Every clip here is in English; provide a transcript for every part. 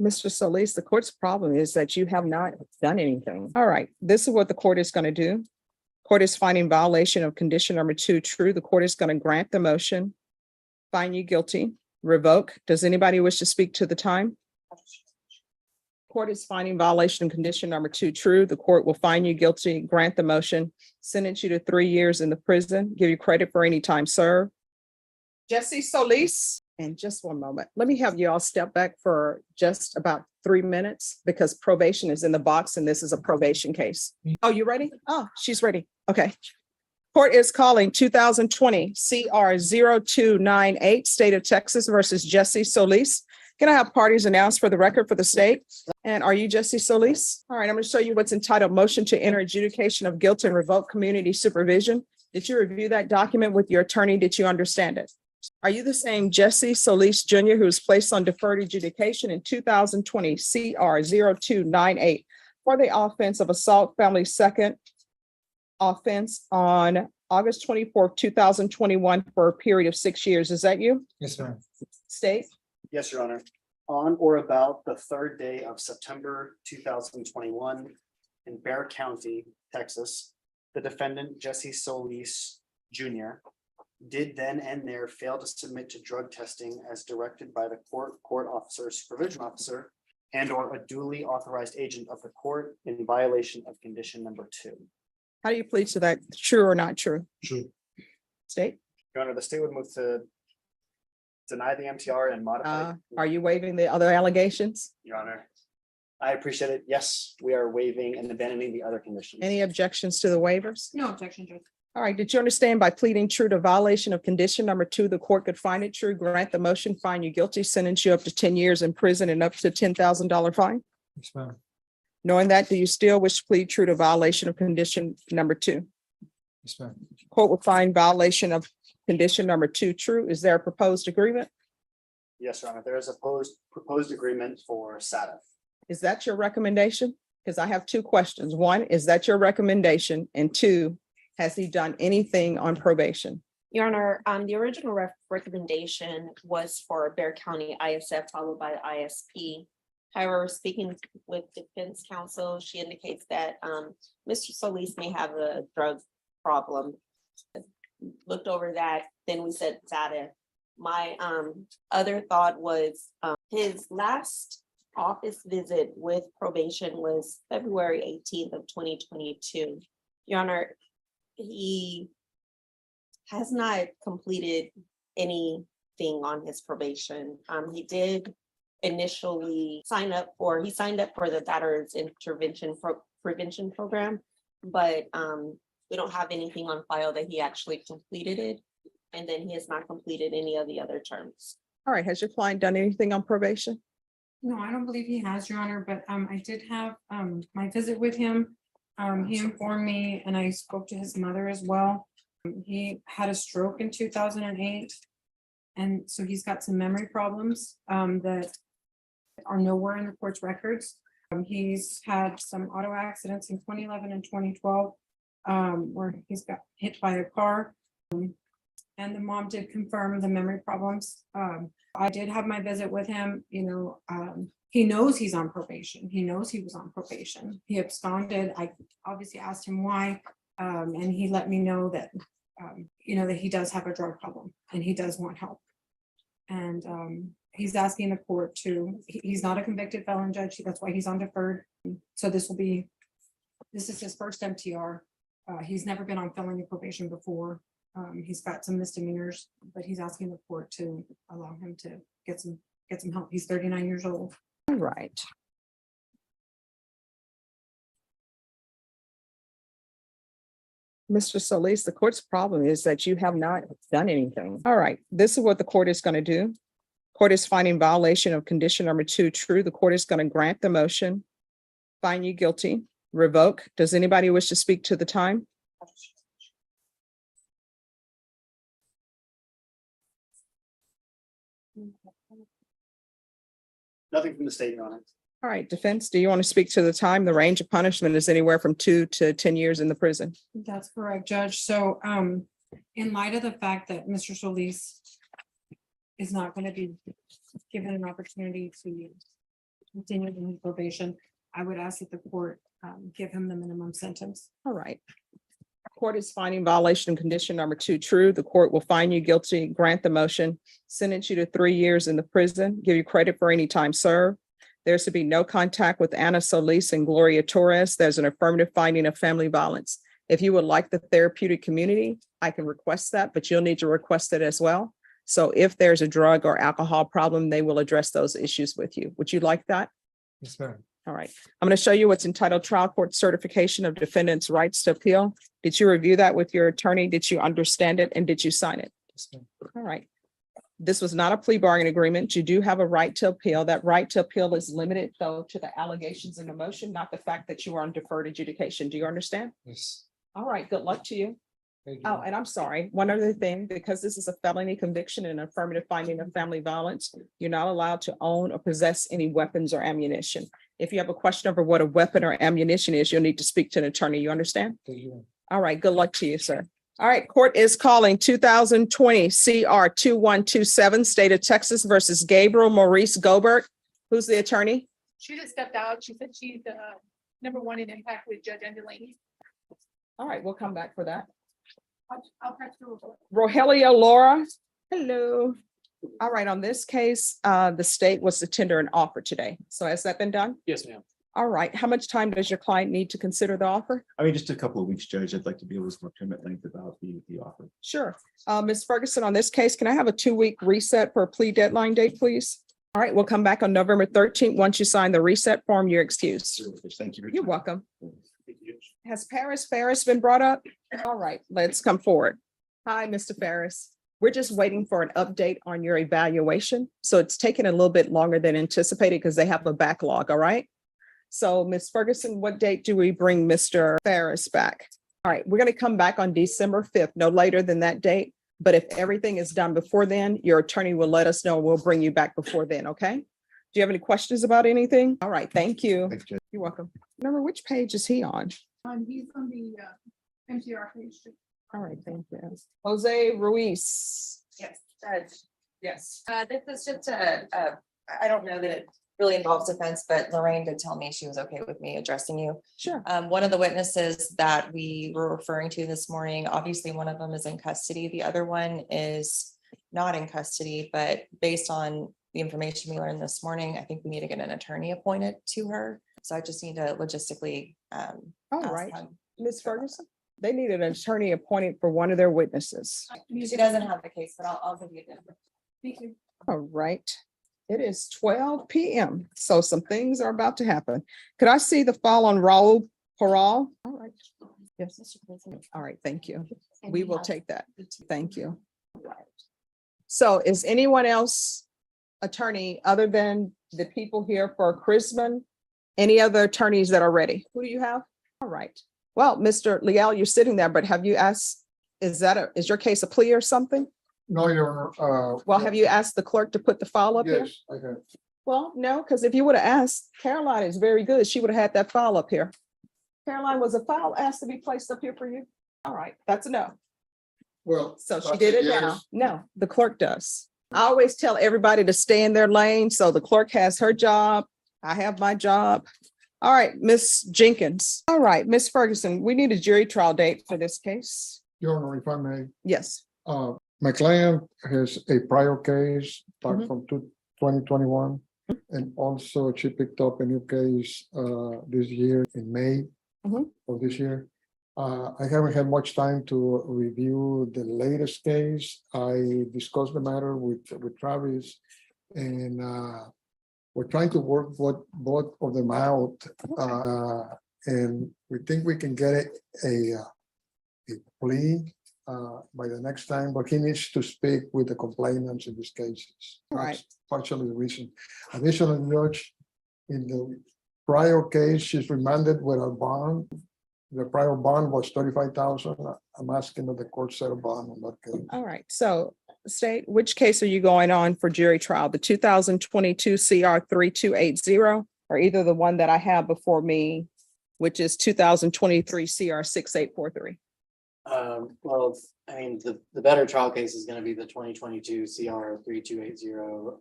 Mr. Solis, the court's problem is that you have not done anything. All right, this is what the court is going to do. Court is finding violation of condition number 2 true. The court is going to grant the motion, find you guilty, revoke. Does anybody wish to speak to the time? Court is finding violation of condition number 2 true. The court will find you guilty, grant the motion, sentence you to 3 years in the prison, give you credit for any time served. Jesse Solis, and just one moment. Let me have you all step back for just about 3 minutes because probation is in the box and this is a probation case. Oh, you ready? Oh, she's ready. Okay. Court is calling 2020 CR 0298, State of Texas versus Jesse Solis. Can I have parties announced for the record for the state? And are you Jesse Solis? All right, I'm going to show you what's entitled Motion to Enter Adjudication of Guilt and Revoke Community Supervision. Did you review that document with your attorney? Did you understand it? Are you the same Jesse Solis Jr. who was placed on deferred adjudication in 2020 CR 0298 for the offense of assault family second offense on August 24th, 2021 for a period of 6 years? Is that you? Yes, ma'am. State? Yes, Your Honor. On or about the 3rd day of September 2021 in Bexar County, Texas, the defendant, Jesse Solis Jr., did then and there fail to submit to drug testing as directed by the court officer, supervision officer, and or a duly authorized agent of the court in violation of condition number 2. How do you plead to that? True or not true? True. State? Your Honor, the state would move to deny the MTR and modify. Are you waiving the other allegations? Your Honor, I appreciate it. Yes, we are waiving and abandoning the other conditions. Any objections to the waivers? No objection, Judge. All right, did you understand by pleading true to violation of condition number 2, the court could find it true, grant the motion, find you guilty, sentence you up to 10 years in prison and up to $10,000 fine? Yes, ma'am. Knowing that, do you still wish to plead true to violation of condition number 2? Yes, ma'am. Court will find violation of condition number 2 true. Is there a proposed agreement? Yes, Your Honor, there is a proposed agreement for SADF. Is that your recommendation? Because I have 2 questions. 1, is that your recommendation? And 2, has he done anything on probation? Your Honor, the original recommendation was for Bexar County ISF followed by ISP. However, speaking with defense counsel, she indicates that Mr. Solis may have a drug problem. Looked over that, then we said SADF. My other thought was his last office visit with probation was February 18th of 2022. Your Honor, he has not completed anything on his probation. He did initially sign up for the Veterans Prevention Program, but we don't have anything on file that he actually completed it. And then he has not completed any of the other terms. All right, has your client done anything on probation? No, I don't believe he has, Your Honor, but I did have my visit with him. He informed me and I spoke to his mother as well. He had a stroke in 2008. And so he's got some memory problems that are nowhere in the court's records. He's had some auto accidents in 2011 and 2012 where he's got hit by a car. And the mom did confirm the memory problems. I did have my visit with him, he knows he's on probation. He knows he was on probation. He absconded. I obviously asked him why, and he let me know that, that he does have a drug problem and he does want help. And he's asking the court he's not a convicted felon, Judge. That's why he's on deferred. So this is his first MTR. He's never been on felony probation before. He's got some misdemeanors, but he's asking the court to allow him to get some help. He's 39 years old. All right. Mr. Solis, the court's problem is that you have not done anything. All right, this is what the court is going to do. Court is finding violation of condition number 2 true. The court is going to grant the motion, find you guilty, revoke. Does anybody wish to speak to the time? Nothing from the state, Your Honor. All right, defense, do you want to speak to the time? The range of punishment is anywhere from 2 to 10 years in the prison. That's correct, Judge. So in light of the fact that Mr. Solis is not going to be given an opportunity to continued in probation, I would ask that the court give him the minimum sentence. All right. Court is finding violation of condition number 2 true. The court will find you guilty, grant the motion, sentence you to 3 years in the prison, give you credit for any time served. There's to be no contact with Anna Solis and Gloria Torres. There's an affirmative finding of family violence. If you would like the therapeutic community, I can request that, but you'll need to request it as well. So if there's a drug or alcohol problem, they will address those issues with you. Would you like that? Yes, ma'am. All right. I'm going to show you what's entitled Trial Court Certification of Defendant's Rights to Appeal. Did you review that with your attorney? Did you understand it? And did you sign it? Yes, ma'am. All right. This was not a plea bargain agreement. You do have a right to appeal. That right to appeal is limited though to the allegations in the motion, not the fact that you are on deferred adjudication. Do you understand? Yes. All right. Good luck to you. Thank you. Oh, and I'm sorry. One other thing, because this is a felony conviction and an affirmative finding of family violence, you're not allowed to own or possess any weapons or ammunition. If you have a question over what a weapon or ammunition is, you'll need to speak to an attorney. You understand? Thank you. All right. Good luck to you, sir. All right. Court is calling 2020 CR 2127, State of Texas versus Gabriel Maurice Gobert. Who's the attorney? She just stepped out. She said she's number one in impact with Judge Angelini. All right. We'll come back for that. I'll text her. Rogelio Laura. Hello. All right. On this case, the state was to tender an offer today. So has that been done? Yes, ma'am. All right. How much time does your client need to consider the offer? I mean, just a couple of weeks, Judge. I'd like to be able to talk to him at length about the offer. Sure. Ms. Ferguson, on this case, can I have a 2-week reset for a plea deadline date, please? All right. We'll come back on November 13th. Once you sign the reset form, you're excused. Thank you. for your You're time. welcome. Thank you, Judge. Has Ferris been brought up? All right, let's come forward. Hi, Mr. Ferris. We're just waiting for an update on your evaluation. So it's taken a little bit longer than anticipated because they have a backlog, all right? So Ms. Ferguson, what date do we bring Mr. Ferris back? All right, we're going to come back on December 5th, no later than that date. But if everything is done before then, your attorney will let us know. We'll bring you back before then, okay? Do you have any questions about anything? All right, thank you. Thanks, Judge. You're welcome. Remember, which page is he on? He's on the MTR page. All right, thank you. Jose Ruiz. Yes, Judge. Yes. This is just I don't know that it really involves defense, but Lorraine did tell me she was okay with me addressing you. Sure. One of the witnesses that we were referring to this morning, obviously one of them is in custody. The other one is not in custody, but based on the information we learned this morning, I think we need to get an attorney appointed to her. So I just need to logistically. All ask right, them. Ms. Ferguson, they need an attorney appointed for one of their witnesses. She doesn't have the case, but I'll give you the. Thank you. All right. It is 12 p.m. So some things are about to happen. Could I see the file on Raul Paral? All right. Yes. All right, thank you. We will take that. Thank you. So is anyone else attorney other than the people here for Chrisman? Any other attorneys that are ready? Who do you have? All right. Well, Mr. Leal, you're sitting there, but have you asked, is your case a plea or something? No, Your Honor. Well, have you asked the clerk to put the file up here? Yes, I have. Well, no, because if you would have asked, Caroline is very good. She would have had that file up here. Caroline, was a file asked to be placed up here for you? All right, that's a no. Well. So she that's did a it yes. now. No, the clerk does. I always tell everybody to stay in their lane. So the clerk has her job. I have my job. All right, Miss Jenkins. All right, Miss Ferguson, we need a jury trial date for this case. Your Honor, if I may, Yes. my client has a prior case back Mhm. from 2021. And also she picked up a new case this year in May Mhm. of this year. I haven't had much time to review the latest case. I discussed the matter with Travis and we're trying to work both of them out. And we think we can get a plea by the next time, but he needs to speak with the complainants in these cases. Right. That's partially the reason. Additionally, Judge, in the prior case, she's remanded with a bond. The prior bond was $35,000. I'm asking that the court set a bond on that case. All right, so State, which case are you going on for jury trial? The 2022 CR 3280 or either the one that I have before me, which is 2023 CR 6843? Well, I mean, the better trial case is gonna be the 2022 CR 3280.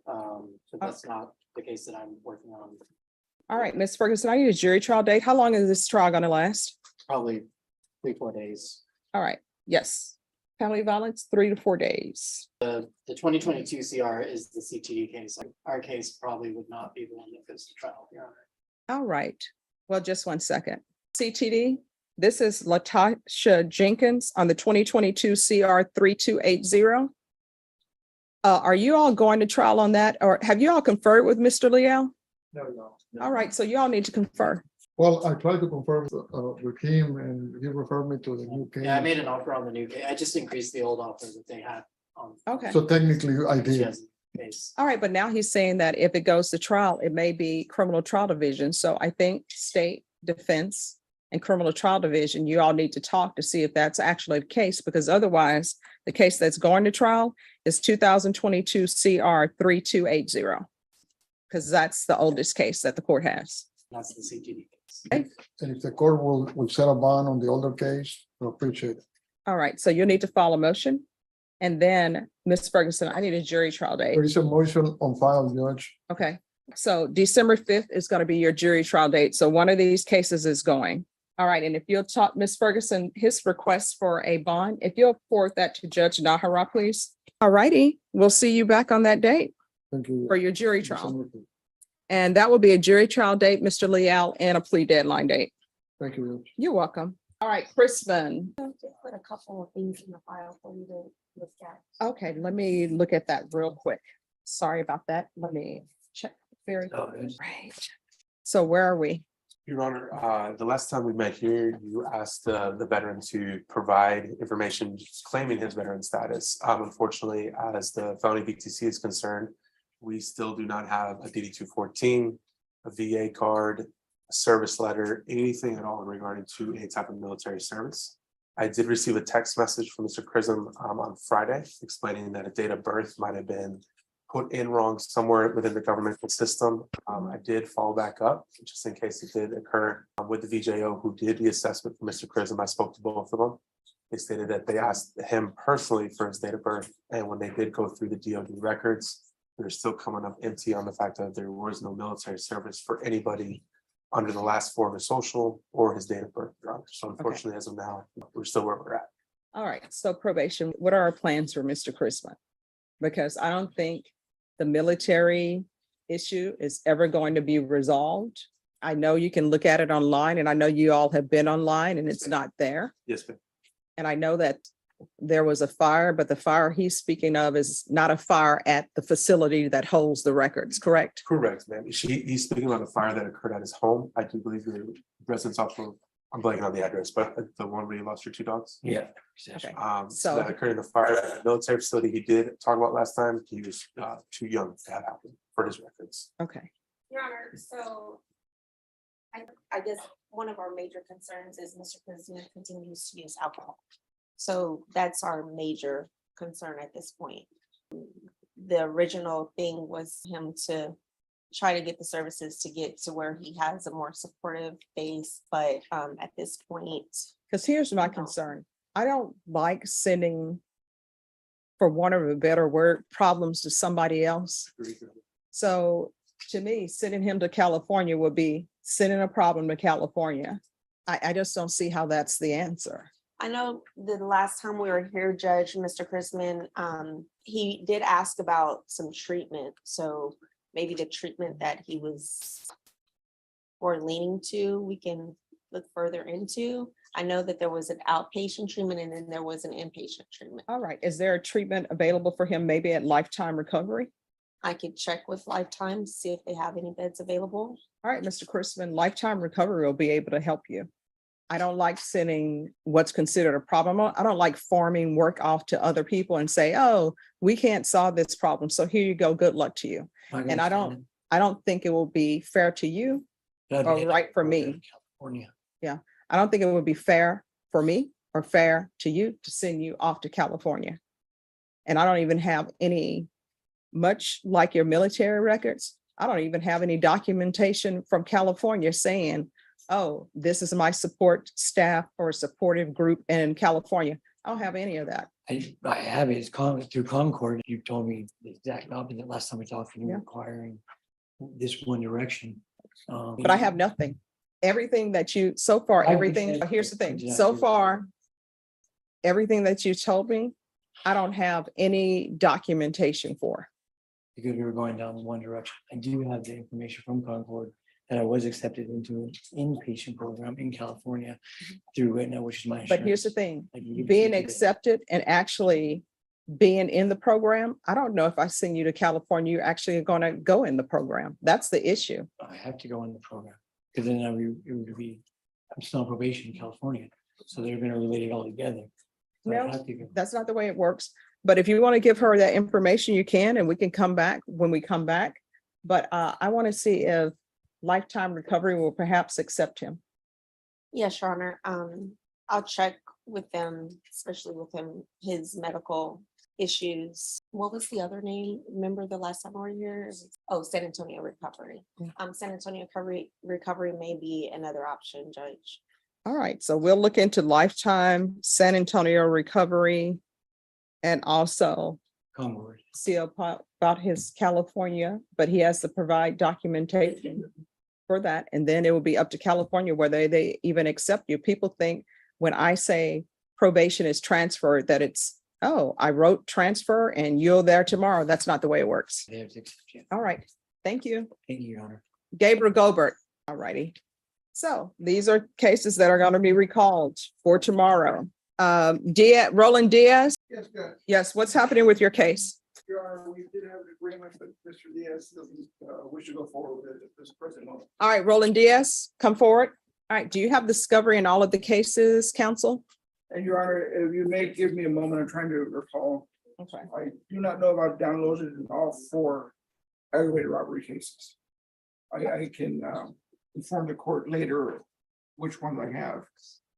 But that's not the case that I'm working on All right, Ms. Ferguson, I need a jury trial date. How long is this trial gonna last? Probably 3-4 days. All right, yes. Family violence, 3 to 4 days. The 2022 CR is the CTD case. Our case probably would not be the one that goes to trial, Your Honor. All right. Well, just 1 second. CTD, this is Latasha Jenkins on the 2022 CR 3280. Are you all going to trial on that, or have you all conferred with Mr. Leal? No. All right, so you all need to confer. Well, I tried to confirm with him and he referred me to the new case. Yeah, I made an offer on the new case. I just increased the old offer that they had on. Okay. So technically I She did. has a case. All right, but now he's saying that if it goes to trial, it may be criminal trial division. So I think state defense and criminal trial division, you all need to talk to see if that's actually the case, because otherwise the case that's going to trial is 2022 CR 3280. Because that's the oldest case that the court has. That's the CTD case. And if the court will set a bond on the older case, I appreciate it. All right, so you'll need to file a motion. And then, Ms. Ferguson, I need a jury trial date. There is a motion on file, Judge. Okay, so December 5th is going to be your jury trial date. So one of these cases is going. All right, and if you'll talk, Ms. Ferguson, his request for a bond, if you'll forward that to Judge Nahara, please. All righty, we'll see you back on that date Thank you. for your jury trial. December 5th. And that will be a jury trial date, Mr. Leal, and a plea deadline date. Thank you, Judge. You're welcome. All right, Crispin. Put a couple of things in the file for you to look at. Okay, let me look at that real quick. Sorry about that. Let me check very quickly. Right. So where are we? Your Honor, the last time we met here, you asked the veteran to provide information claiming his veteran status. Unfortunately, as the felony VTC is concerned, we still do not have a DD 214, a VA card, a service letter, anything at all regarding to any type of military service. I did receive a text message from Mr. Chrism on Friday explaining that a date of birth might have been put in wrong somewhere within the governmental system. I did follow back up just in case it did occur with the VJO who did the assessment for Mr. Chrism. I spoke to both of them. They stated that they asked him personally for his date of birth. And when they did go through the DOD records, they're still coming up empty on the fact that there was no military service for anybody under the last four of his social or his date of birth. Your Honor. So unfortunately, as of now, we're still where we're at. All right, so probation, what are our plans for Mr. Crispin? Because I don't think the military issue is ever going to be resolved. I know you can look at it online, and I know you all have been online and it's not there. Yes, ma'am. And I know that there was a fire, but the fire he's speaking of is not a fire at the facility that holds the records, correct? Correct, ma'am. He's speaking on the fire that occurred at his home. I do believe the residence off of, I'm blanking on the address, but the one where you lost your two dogs. Yeah. Okay. So So- that occurred in the fire at the military facility he did talk about last time. He was too young to have happened for his records. Okay, Your Honor, so I guess one of our major concerns is Mr. President continues to use alcohol. So that's our major concern at this point. The original thing was him to try to get the services to get to where he has a more supportive base, but at this point, because here's my concern. I don't like sending, for want of a better word, problems to somebody else. So to me, sending him to California would be sending a problem to California. I just don't see how that's the answer. I know the last time we were here, Judge, Mr. Chrisman, he did ask about some treatment. So maybe the treatment that he was or leaning to, we can look further into. I know that there was an outpatient treatment and then there was an inpatient treatment. All right, is there a treatment available for him maybe at Lifetime Recovery? I could check with Lifetime, see if they have any beds available. All right, Mr. Crispin, Lifetime Recovery will be able to help you. I don't like sending what's considered a problem. I don't like farming work off to other people and say, oh, we can't solve this problem. So here you go. Good luck to you. And I don't think it will be fair to you or right for me. California. Yeah, I don't think it would be fair for me or fair to you to send you off to California. And I don't even have any, much like your military records, I don't even have any documentation from California saying, oh, this is my support staff or supportive group in California. I don't have any of that. I have it, it's through Concord. You told me the exact opposite last time we talked, you were Yeah. requiring this one direction. But I have nothing. Everything that you, so far, I everything, understand. here's the thing, Yeah. so far, everything that you told me, I don't have any documentation for. Because we were going down one direction. I do have the information from Concord that I was accepted into an inpatient program in California through Aetna, which is my But here's the insurance. thing, I can give it to you being today. accepted and actually being in the program, I don't know if I send you to California, you're actually gonna go in the program. That's the issue. I have to go in the program, because then it would be, I'm still on probation in California, so they're gonna relate it all together. So I No, have to go. that's not the way it works. But if you want to give her that information, you can, and we can come back when we come back. But I want to see if Lifetime Recovery will perhaps accept him. Yes, Your Honor. I'll check with them, especially with him, his medical issues. What was the other name? Remember the last time we were here? Oh, San Antonio Recovery. Yeah. San Antonio Recovery may be another option, Judge. All right, so we'll look into Lifetime, San Antonio Recovery, and also Concord. see about his California, but he has to provide documentation for that. And then it will be up to California whether they even accept you. People think when I say probation is transferred, that it's, oh, I wrote transfer and you're there tomorrow. That's not the way it works. They have to accept you. All right, thank you. Thank you, Your Honor. Gabriel Gobert. All righty. So these are cases that are going to be recalled for tomorrow. Roland Diaz. Yes, good. Yes, what's happening with your case? Your Honor, we did have an agreement, but Mr. Diaz doesn't wish to go forward with it at this present moment. All right, Roland Diaz, come forward. All right, do you have discovery in all of the cases, counsel? And Your Honor, if you may give me a moment, I'm trying to recall. Okay. I do not know if I've downloaded in all 4 aggravated robbery cases. I can inform the court later which ones I have,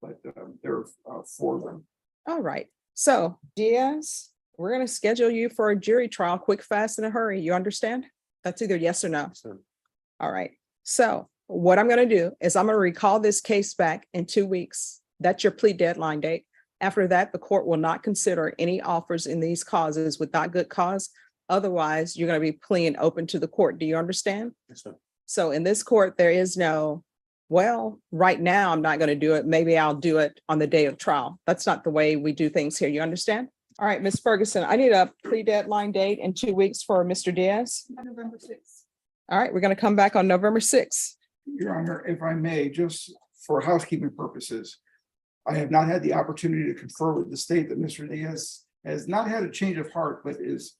but there are 4 of them. All right, so Diaz, we're going to schedule you for a jury trial, quick, fast, in a hurry. You understand? That's either yes or no. So, All right, so what I'm going to do is I'm going to recall this case back in 2 weeks. That's your plea deadline date. After that, the court will not consider any offers in these causes without good cause. Otherwise, you're going to be pleading open to the court. Do you understand? yes, sir. So in this court, there is no, well, right now, I'm not going to do it. Maybe I'll do it on the day of trial. That's not the way we do things here. You understand? All right, Ms. Ferguson, I need a plea deadline date in 2 weeks for Mr. Diaz. November 6th. All right, we're going to come back on November 6th. Your Honor, if I may, just for housekeeping purposes, I have not had the opportunity to confer with the state that Mr. Diaz has not had a change of heart, but is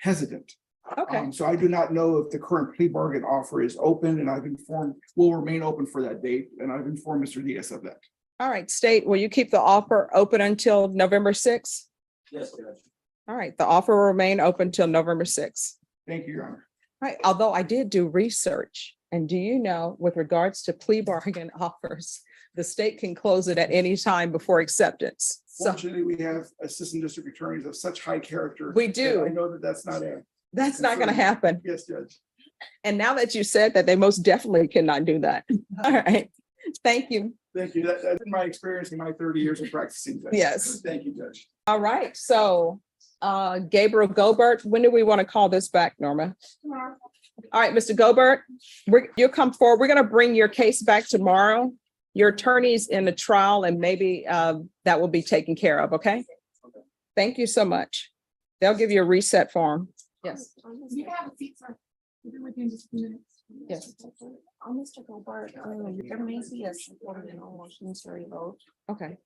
hesitant. Okay, So I do not know if the current plea bargain offer is open, and I've informed, will remain open for that date, and I've informed Mr. Diaz of that. all right, state, will you keep the offer open until November 6th? Yes, Judge. All right, the offer will remain open till November 6th. Thank you, Your Honor. Right, although I did do research, and do you know, with regards to plea bargain offers, the state can close it at any time before acceptance. So Fortunately, we have assistant district attorneys of such high character. We that do. I know that that's not a, that's not going to happen. yes, Judge. And now that you said that, they most definitely cannot do that. All right, thank you. Thank you. That's been my experience in my 30 years of practicing. Judge. Yes. Thank you, Judge. All right, so Gabriel Gobert, when do we want to call this back, Norma? Tomorrow. All right, Mr. Gobert, you'll come forward. We're going to bring your case back tomorrow. Your attorney's in the trial and maybe that will be taken care of, okay? Thank you so much. They'll give you a reset form. Yes, You can have a seat, sir. We'll be with you in just a few minutes. yes, Mr. Gilbert, there may be a supplemental motion to revoke, okay,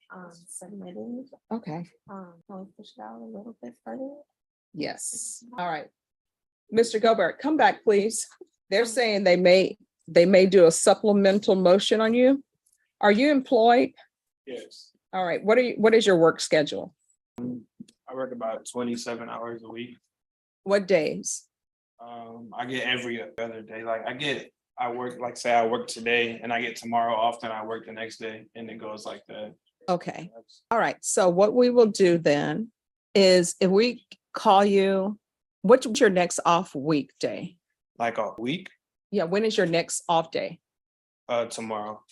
submitted. okay, Can we push it out a little bit further? yes, all right. Mr. Gobert, come back, please. They're saying they may do a supplemental motion on you. Are you employed? Yes, All right, what is your work schedule? I work about 27 hours a week. What days? I get every other day. Like I work, like say I work today and I get tomorrow off, then I work the next day and it goes like that. Okay, all right, so what we will do then is if we call you, what's your next off weekday? Like a week, Yeah, when is your next off day? tomorrow.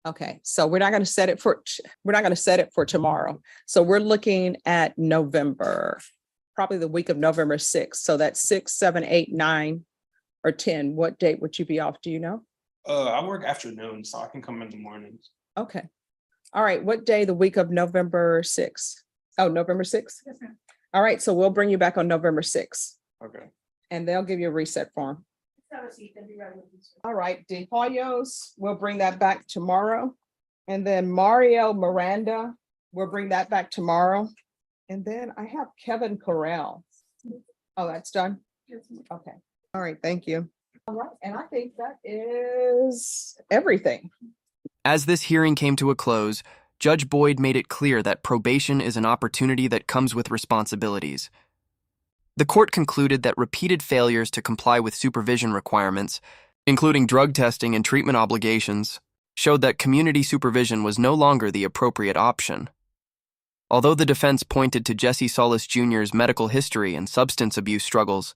Okay, so we're not going to set it for tomorrow. So we're looking at November, probably the week of November 6th. So that's 6, 7, 8, 9, or 10. What date would you be off? Do you know? I work afternoon, so I can come in the mornings. Okay. All right, what day, the week of November 6th? Oh, November 6th? Yes, ma'am. All right, so we'll bring you back on November 6th Okay. and they'll give you a reset form. All right, De Hoyos, we'll bring that back tomorrow. And then Mario Miranda, we'll bring that back tomorrow. And then I have Kevin Corral. Oh, that's done? Okay, all right, thank you. All right, and I think that is everything. As this hearing came to a close, Judge Boyd made it clear that probation is an opportunity that comes with responsibilities. The court concluded that repeated failures to comply with supervision requirements, including drug testing and treatment obligations, showed that community supervision was no longer the appropriate option. Although the defense pointed to Jesse Solis Jr.'s medical history and substance abuse struggles,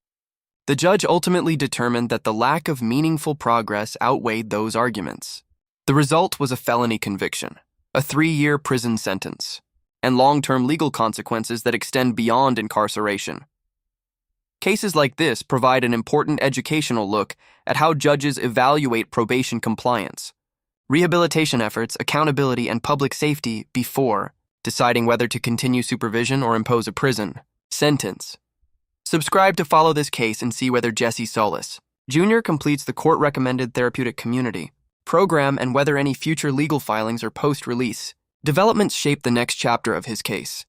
the judge ultimately determined that the lack of meaningful progress outweighed those arguments. The result was a felony conviction, a 3-year prison sentence, and long-term legal consequences that extend beyond incarceration. Cases like this provide an important educational look at how judges evaluate probation compliance, rehabilitation efforts, accountability, and public safety before deciding whether to continue supervision or impose a prison sentence. Subscribe to follow this case and see whether Jesse Solis Jr. completes the court-recommended therapeutic community program and whether any future legal filings are post-release developments shape the next chapter of his case.